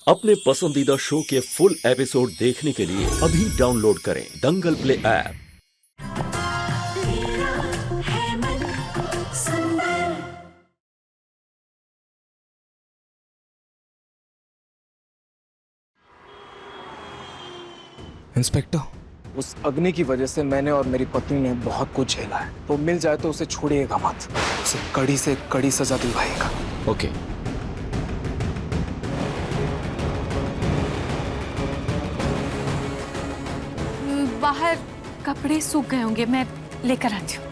अपने पसंदीदा शो के फुल एपिसोड देखने के लिए अभी डाउनलोड करें दंगल प्ले ऐप। इंस्पेक्टर, उस अग्नि की वजह से मैंने और मेरी पत्नी ने बहुत कुछ झेला है। तो मिल जाए तो उसे छोड़िएगा मत, उसे कड़ी से कड़ी सजा दिलवाइएगा। ओके। बाहर कपड़े सूख गए होंगे, मैं लेकर आती हूँ।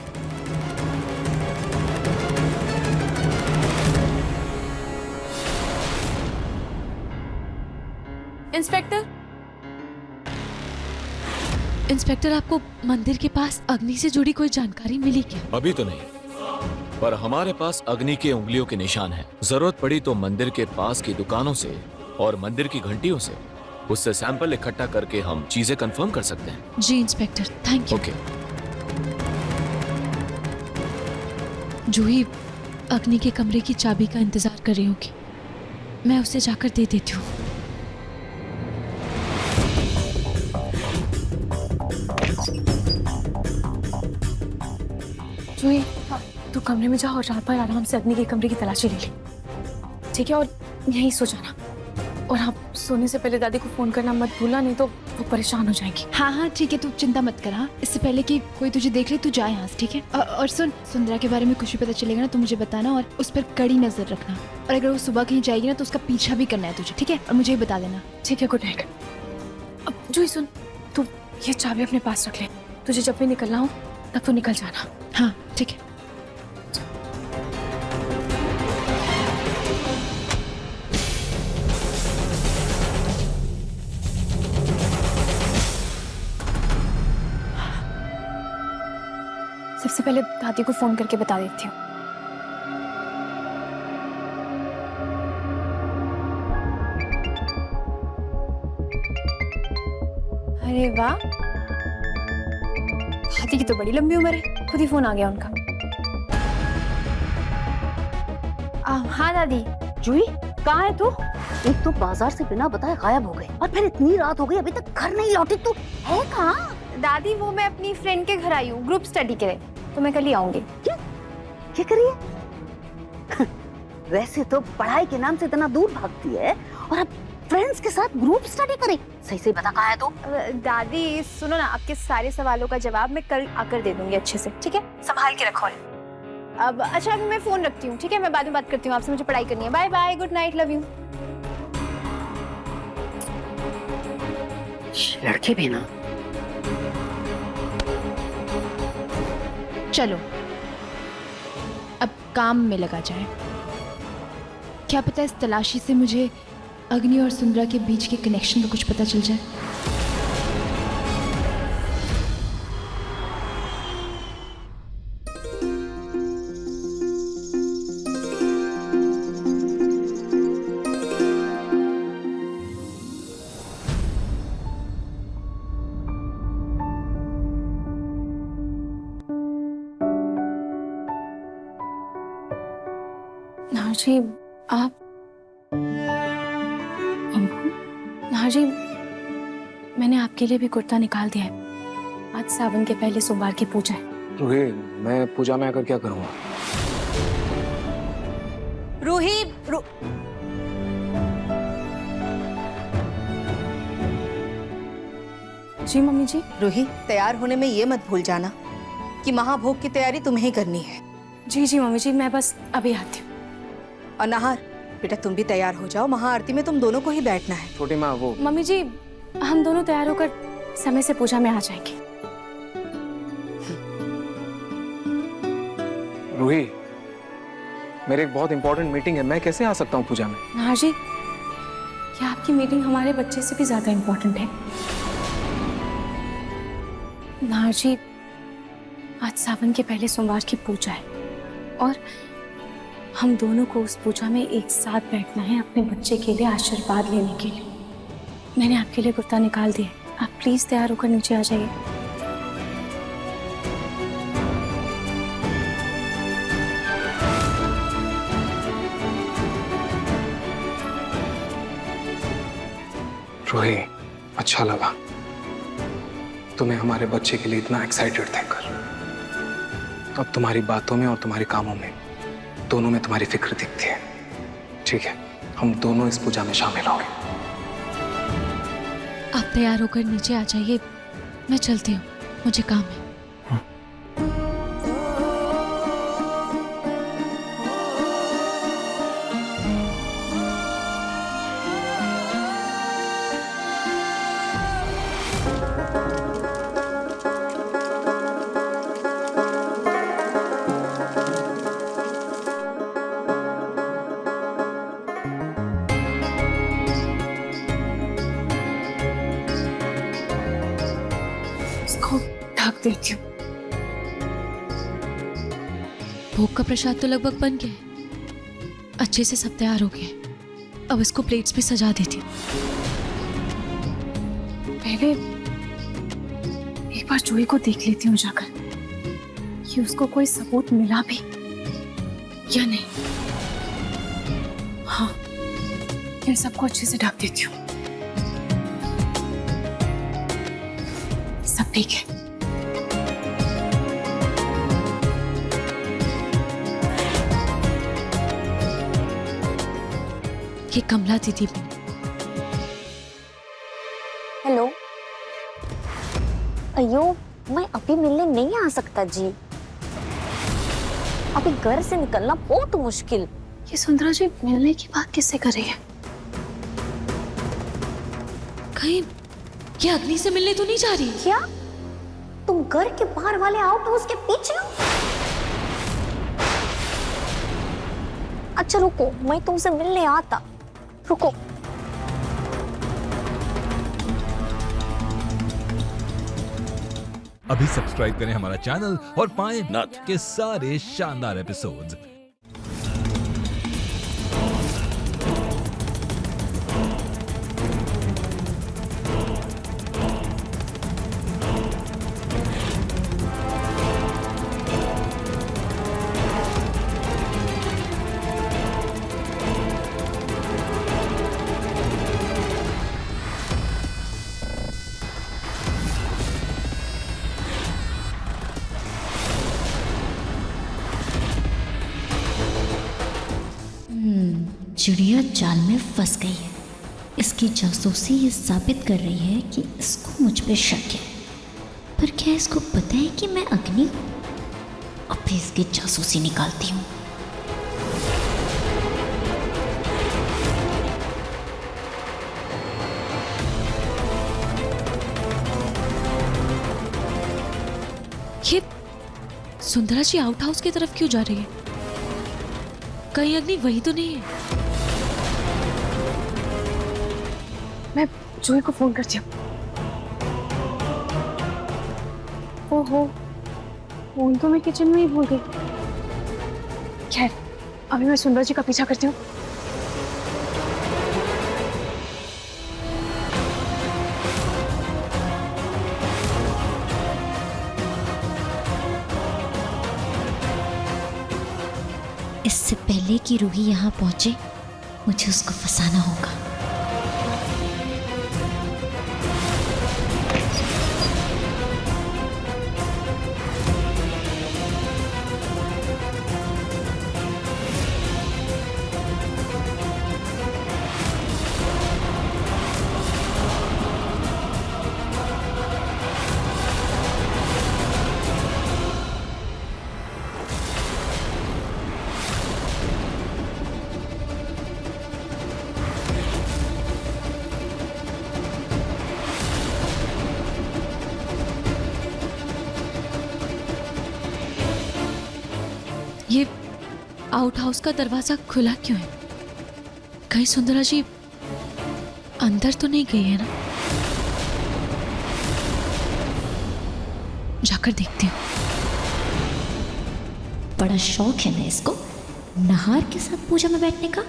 इंस्पेक्टर, आपको मंदिर के पास अग्नि से जुड़ी कोई जानकारी मिली क्या? अभी तो नहीं, पर हमारे पास अग्नि के उंगलियों के निशान हैं। जरूरत पड़ी तो मंदिर के पास की दुकानों से और मंदिर की घंटियों से उससे सैंपल इकट्ठा करके हम चीजें कंफर्म कर सकते हैं। जी इंस्पेक्टर, थैंक यू। ओके। जूही अग्नि के कमरे की चाबी का इंतजार कर रही होगी, मैं उसे जाकर दे देती हूँ। जूही, तू कमरे में जा और रात भर आराम से अग्नि के कमरे की तलाशी ले ले, ठीक है? और यहीं सो जाना। और आप सोने से पहले दादी को फोन करना मत भूलना, नहीं तो वो परेशान हो जाएंगी। हाँ ठीक है, तू चिंता मत कर। हाँ, इससे पहले कि कोई तुझे देख ले तू जा यहाँ से, ठीक है? और सुन, सुंदरा के बारे में कुछ भी पता चलेगा ना तो मुझे बताना और उस पर कड़ी नजर रखना। और अगर वो सुबह कहीं जाएगी ना तो उसका पीछा भी करना है तुझे, ठीक है? और मुझे ही बता देना। ठीक है, गुड नाइट। अब जूही सुन, तू ये चाबी अपने पास रख ले, तुझे जब भी निकलना हो तब तो निकल जाना। हाँ ठीक है। सबसे पहले दादी को फोन करके बता देती हूँ। अरे वाह, दादी की तो बड़ी लंबी उम्र है, खुद ही फोन आ गया उनका। हाँ दादी। जूही, कहाँ है तू? एक तो बाजार से बिना बताए गायब हो गई और फिर इतनी रात हो गई अभी तक घर नहीं लौटी। तू है कहाँ? दादी, वो मैं अपनी फ्रेंड के घर आई हूँ ग्रुप स्टडी के लिए, तो मैं कल ही आऊंगी। क्या करिए? वैसे तो पढ़ाई के नाम से इतना दूर भागती है और अब फ्रेंड्स के साथ ग्रुप स्टडी करे। सही से बता कहाँ है तू? दादी सुनो ना, आपके सारे सवालों का जवाब मैं कल आकर दे दूंगी अच्छे से, ठीक है? संभाल के रखो। अब अच्छा, अभी मैं फोन रखती हूँ, ठीक है? मैं बाद में बात करती हूँ आपसे, मुझे पढ़ाई करनी है। Bye bye, good night, love you. लड़के भी ना। चलो अब काम में लगा जाए। क्या पता इस तलाशी से मुझे अग्नि और सुंदरा के बीच के कनेक्शन का कुछ पता चल जाए। नाहर जी, आप नाहर जी, मैंने आपके लिए भी कुर्ता निकाल दिया है। आज सावन के पहले सोमवार की पूजा है। रूही, मैं पूजा में आकर क्या करूँगा? जी मम्मी जी। रूही, तैयार होने में ये मत भूल जाना कि महाभोग की तैयारी तुम्हें ही करनी है। जी मम्मी जी, मैं बस अभी आती हूँ। और नाहर, बेटा तुम भी तैयार हो जाओ, महाआरती में तुम दोनों को ही बैठना है। छोटी माँ, वो मम्मी जी, हम दोनों तैयार होकर समय से पूजा में आ जाएंगे। रूही, मेरे एक बहुत इंपॉर्टेंट मीटिंग है, मैं कैसे आ सकता हूँ पूजा में? नाहर जी, क्या आपकी मीटिंग हमारे बच्चे से भी ज्यादा इंपॉर्टेंट है? नाहर जी, आज सावन के पहले सोमवार की पूजा है और हम दोनों को उस पूजा में एक साथ बैठना है अपने बच्चे के लिए आशीर्वाद लेने के लिए। मैंने आपके लिए कुर्ता निकाल दिया, आप प्लीज तैयार होकर नीचे आ जाइए। रोही, अच्छा लगा तुम्हें हमारे बच्चे के लिए इतना एक्साइटेड देखकर। अब तुम्हारी बातों में और तुम्हारे कामों में दोनों में तुम्हारी फिक्र दिखती है। ठीक है, हम दोनों इस पूजा में शामिल होंगे। आप तैयार होकर नीचे आ जाइए, मैं चलती हूँ, मुझे काम है। इसको ढक देती हूँ। भोग का प्रसाद तो लगभग बन गया है, अच्छे से सब तैयार हो गए। अब इसको प्लेट्स पे सजा देती हूँ। पहले एक बार जूही को देख लेती हूँ जाकर कि उसको कोई सबूत मिला भी या नहीं। हाँ, इन सबको अच्छे से ढक देती हूँ। सब ठीक है। ये कमला दीदी। हेलो। अयो, मैं अभी मिलने नहीं आ सकता जी। अभी घर से निकलना बहुत मुश्किल। ये सुंदरा जी मिलने की बात किससे कर रही है? कहीं ये अग्नि से मिलने तो नहीं जा रही? क्या तुम घर के बाहर वाले आउट हाउस के पीछे हो? अच्छा रुको, मैं तुमसे मिलने आता। रुको। अभी सब्सक्राइब करें हमारा चैनल और पाएं नथ के सारे शानदार एपिसोड्स। चिड़िया जाल में फंस गई है। इसकी जासूसी ये साबित कर रही है कि इसको मुझ पे शक है। पर क्या इसको पता है कि मैं अग्नि हूं? अभी इसकी जासूसी निकालती हूँ। ये सुंदरा जी आउट हाउस की तरफ क्यों जा रही है? कहीं अग्नि वही तो नहीं है? मैं जूही को फोन करती हूँ। ओहो, फोन तो मैं किचन में ही भूल गई। खैर, अभी मैं सुंदरा जी का पीछा करती हूँ। इससे पहले कि रूही यहाँ पहुंचे, मुझे उसको फंसाना होगा। ये आउट हाउस का दरवाजा खुला क्यों है? कहीं सुंदरा जी अंदर तो नहीं गई है ना? जाकर देखती हूँ। बड़ा शौक है ना इसको नाहर के साथ पूजा में बैठने का।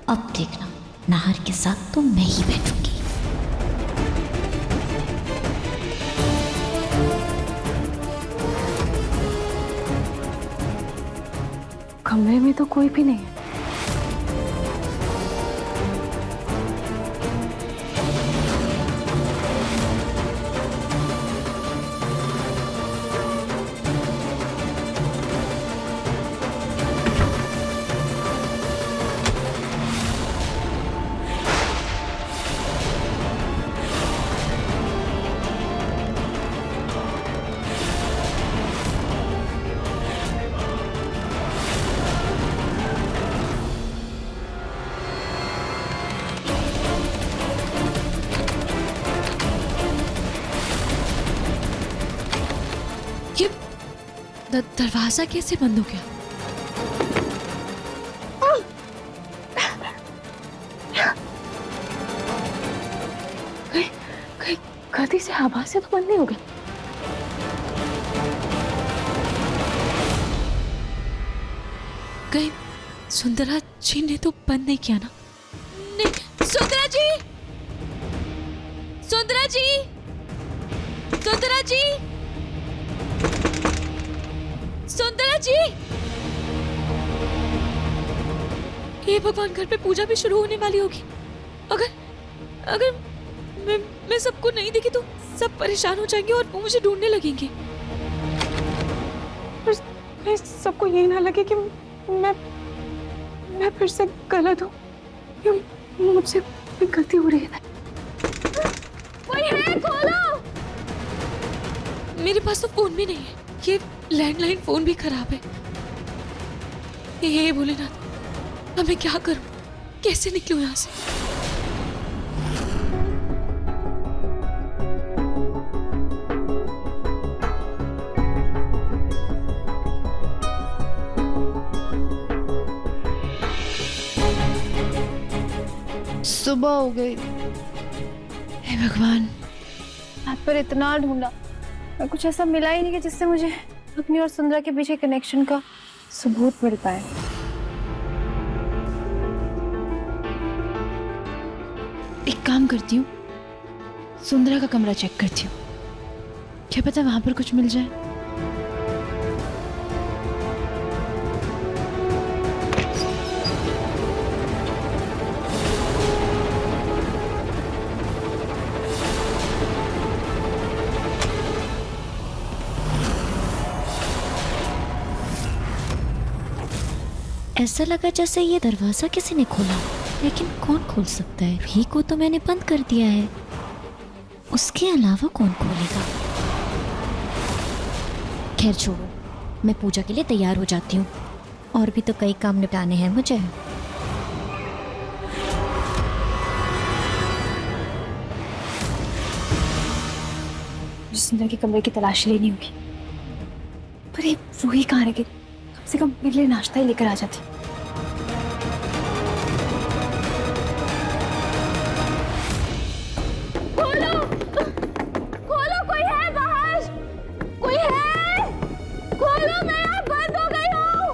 अब देखना, नाहर के साथ तो मैं ही बैठूंगी। कमरे में तो कोई भी नहीं है। दरवाजा कैसे बंद हो गया? गलती से आवाज से तो बंद नहीं हो गया। कहीं सुंदरा जी ने तो बंद नहीं किया ना? नहीं, सुंदरा जी, सुंदरा जी, सुंदरा जी, सुंदरा जी। हे भगवान, घर पे पूजा भी शुरू होने वाली होगी। अगर अगर मैं सबको नहीं देखी तो सब परेशान हो जाएंगे और वो मुझे ढूंढने लगेंगे। पर सबको यही ना लगे कि मैं फिर से गलत हूँ, मुझसे कोई गलती हो रही है। कोई है, खोलो। मेरे पास तो फोन भी नहीं है, ये लैंडलाइन फोन भी खराब है। हे भोलेनाथ, अब मैं क्या करूं? कैसे निकलूं यहाँ से? सुबह हो गई। हे भगवान, हाथ पर इतना ढूंढा, पर कुछ ऐसा मिला ही नहीं कि जिससे मुझे अग्नि और सुंदरा के पीछे कनेक्शन का सबूत मिल पाए। एक काम करती हूँ, सुंदरा का कमरा चेक करती हूँ, क्या पता वहां पर कुछ मिल जाए। ऐसा लगा जैसे ये दरवाजा किसी ने खोला, लेकिन कौन खोल सकता है? रूही को तो मैंने बंद कर दिया है, उसके अलावा कौन खोलेगा? खैर छोड़ो, मैं पूजा के लिए तैयार हो जाती हूँ, और भी तो कई काम निपटाने हैं मुझे। सुंदर के कमरे की तलाश लेनी होगी, पर ये रूही कहाँ रह गई? कम से कम मेरे लिए नाश्ता ही लेकर आ जाती। खोलो, खोलो, कोई है बाहर? कोई है? खोलो, मैं यहाँ बंद हो गई हूँ।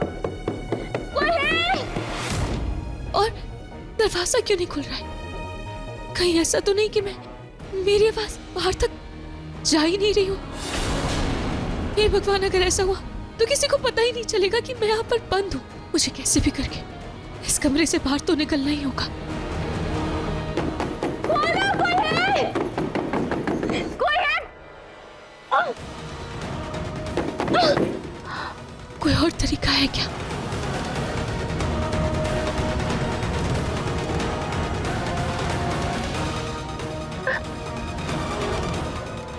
कोई है? और दरवाजा क्यों नहीं खुल रहा है? कहीं ऐसा तो नहीं कि मेरी आवाज बाहर तक जा ही नहीं रही हूँ? हे भगवान, अगर ऐसा हुआ तो किसी को पता ही नहीं चलेगा कि मैं यहाँ पर बंद हूँ। मुझे कैसे भी करके इस कमरे से बाहर तो निकलना ही होगा। खोलो, कोई है? कोई है? कोई और तरीका है क्या?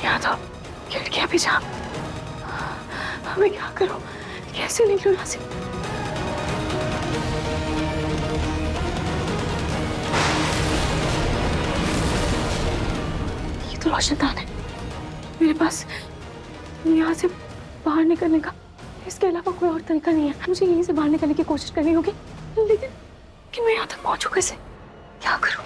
यहाँ तो खिड़कियाँ भी जाम। मैं क्या करूं? कैसे निकलूं यहाँ से? ये तो रोशनदान है मेरे पास, यहाँ से बाहर निकलने का इसके अलावा कोई और तरीका नहीं है। मुझे यहीं से बाहर निकलने की कोशिश करनी होगी, लेकिन मैं यहाँ तक पहुंचूं कैसे? क्या करूं?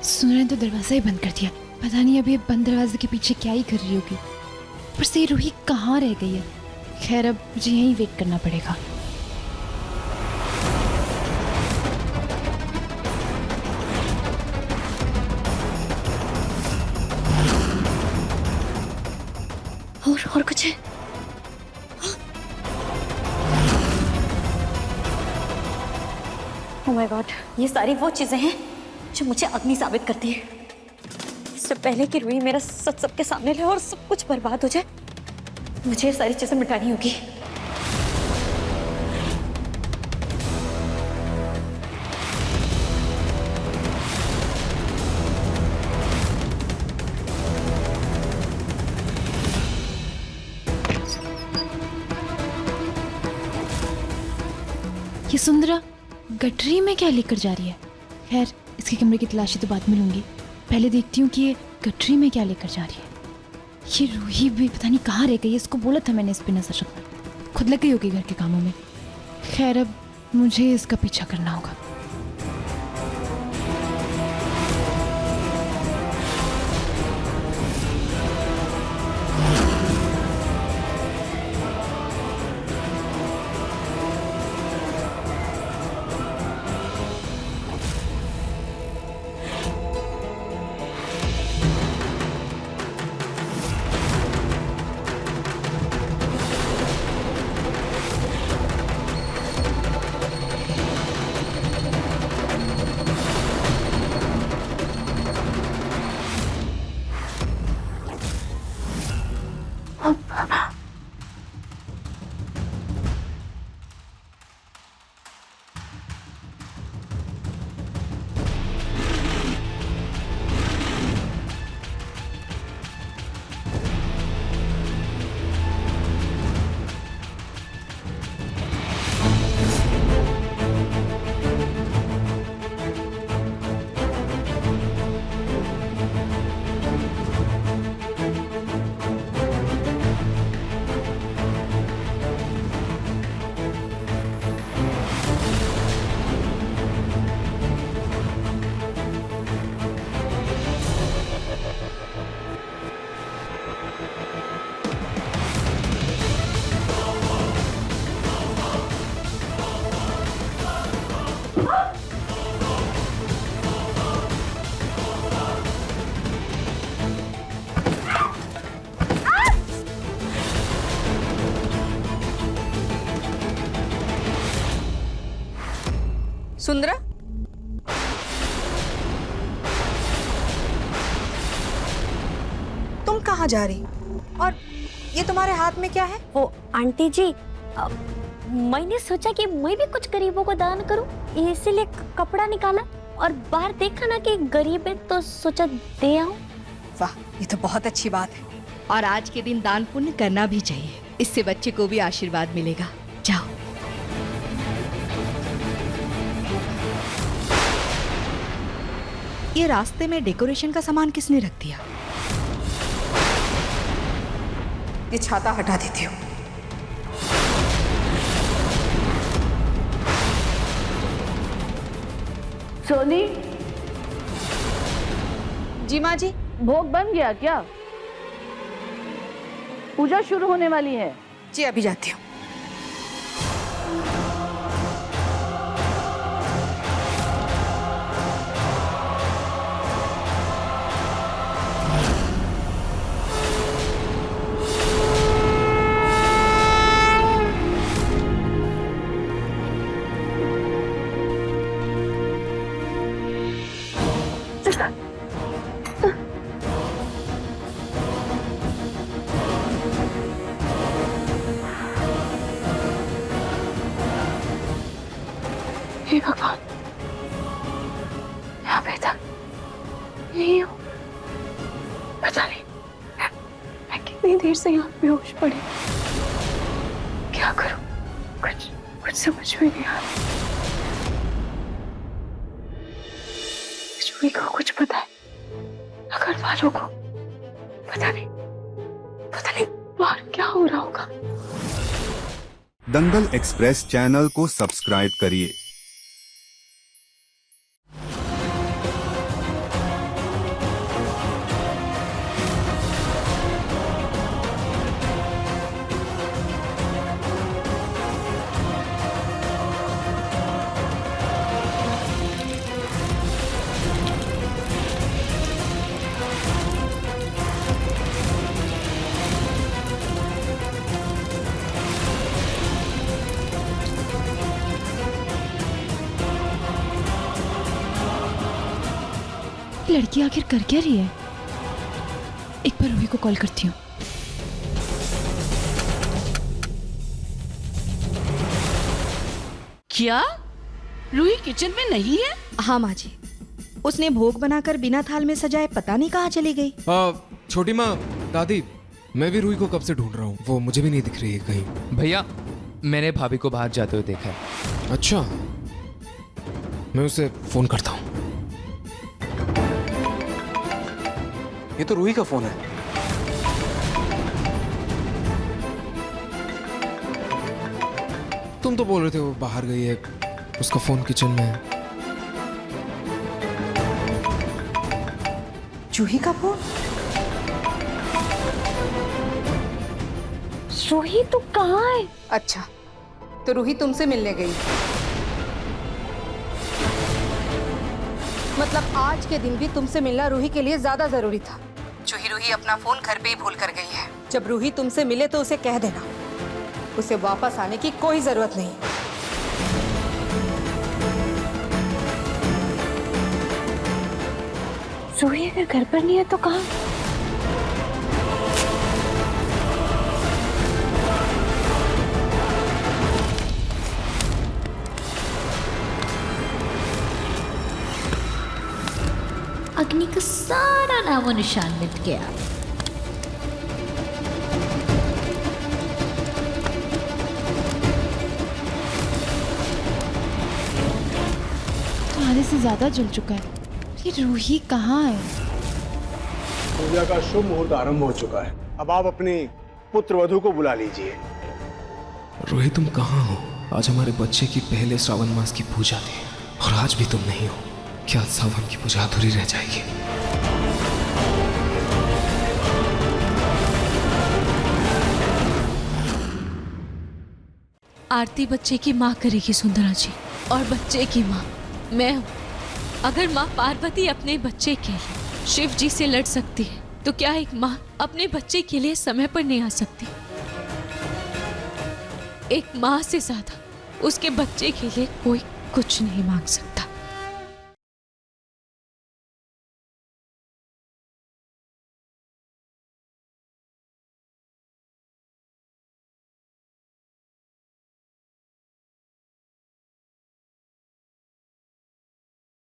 सुंदरा ने तो दरवाजा ही बंद कर दिया। पता नहीं अभी बंद दरवाजे के पीछे क्या ही कर रही होगी। पर से रूही कहाँ रह गई है? खैर, अब मुझे यहीं वेट करना पड़ेगा। और कुछ है? ओह माय गॉड, ये सारी वो चीजें हैं जो मुझे अग्नि साबित करती है। इससे पहले कि रूही मेरा सच सबके सामने ले और सब कुछ बर्बाद हो जाए, मुझे ये सारी चीजें मिटानी होगी। सुंदरा गठरी में क्या लेकर जा रही है? खैर, इसके कमरे की तलाशी तो बाद में लूंगी। पहले देखती हूँ कि ये गठरी में क्या लेकर जा रही है। ये रूही भी पता नहीं कहाँ रह गई। इसको बोला था मैंने इस पे नजर रखना, खुद लग गई होगी घर के कामों में। खैर, अब मुझे इसका पीछा करना होगा। सुंदरा, तुम कहाँ जा रही? और ये तुम्हारे हाथ में क्या है? वो आंटी जी, मैंने सोचा कि मैं भी कुछ गरीबों को दान करूं, इसीलिए कपड़ा निकाला और बाहर देखा ना कि गरीब है तो सोचा दे आऊं। वाह, ये तो बहुत अच्छी बात है। और आज के दिन दान पुण्य करना भी चाहिए, इससे बच्चे को भी आशीर्वाद मिलेगा। जाओ। ये रास्ते में डेकोरेशन का सामान किसने रख दिया? ये छाता हटा देती हूँ। सोनी, जी माँ जी। भोग बन गया क्या? पूजा शुरू होने वाली है। जी अभी जाती हूँ। हे भगवान, यहाँ पे था नहीं हूँ। पता नहीं मैं कितनी देर से यहाँ बेहोश पड़ी। क्या करूँ, कुछ समझ में नहीं आ रहा। रूही को कुछ पता है, घर वालों को पता नहीं बाहर क्या हो रहा होगा। दंगल एक्सप्रेस चैनल को सब्सक्राइब करिए। लड़की आखिर कर क्या रही है? एक बार रूही को कॉल करती हूँ। क्या रूही किचन में नहीं है? हाँ माँ जी, उसने भोग बनाकर बिना थाल में सजाए पता नहीं कहाँ चली गई। छोटी माँ, दादी, मैं भी रूही को कब से ढूंढ रहा हूँ, वो मुझे भी नहीं दिख रही है कहीं। भैया, मैंने भाभी को बाहर जाते हुए देखा है। अच्छा, मैं उसे फोन करता हूँ। ये तो रूही का फोन है। तुम तो बोल रहे थे वो बाहर गई है, उसका फोन किचन में है। जूही का फोन? रूही तू कहाँ है? अच्छा, तो रूही तुमसे मिलने गई। मतलब आज के दिन भी तुमसे मिलना रूही के लिए ज्यादा जरूरी था। रूही अपना फोन घर पे ही भूल कर गई है। जब रूही तुमसे मिले तो उसे कह देना, उसे वापस आने की कोई जरूरत नहीं। रूही अगर घर पर नहीं है तो कहाँ? अग्नि का सारा नामो निशान मिट गया। तो आधे से ज्यादा जल चुका है। ये रूही कहाँ है? पूजा का शुभ मुहूर्त आरंभ हो चुका है। अब आप अपनी पुत्र वधू को बुला लीजिए। रूही तुम कहाँ हो? आज हमारे बच्चे की पहले श्रावण मास की पूजा थी और आज भी तुम नहीं हो। क्या सावन की पूजा अधूरी रह जाएगी? आरती बच्चे की माँ करेगी सुंदरा जी, और बच्चे की माँ मैं हूँ। अगर माँ पार्वती अपने बच्चे के लिए शिव जी से लड़ सकती है तो क्या एक माँ अपने बच्चे के लिए समय पर नहीं आ सकती? एक माँ से ज्यादा उसके बच्चे के लिए कोई कुछ नहीं मांग सकता।